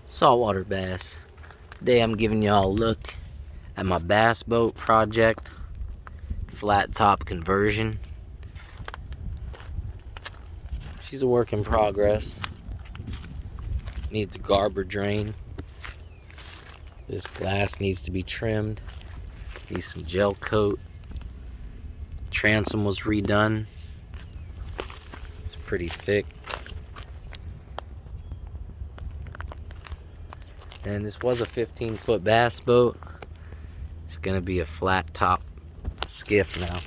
Saltwater bass. Today I'm giving y'all a look at my bass boat project, flat top conversion. She's a work in progress. Needs a garber drain. This glass needs to be trimmed. Needs some gel coat. Transom was redone. It's pretty thick. And this was a 15-foot bass boat. It's gonna be a flat top skiff now.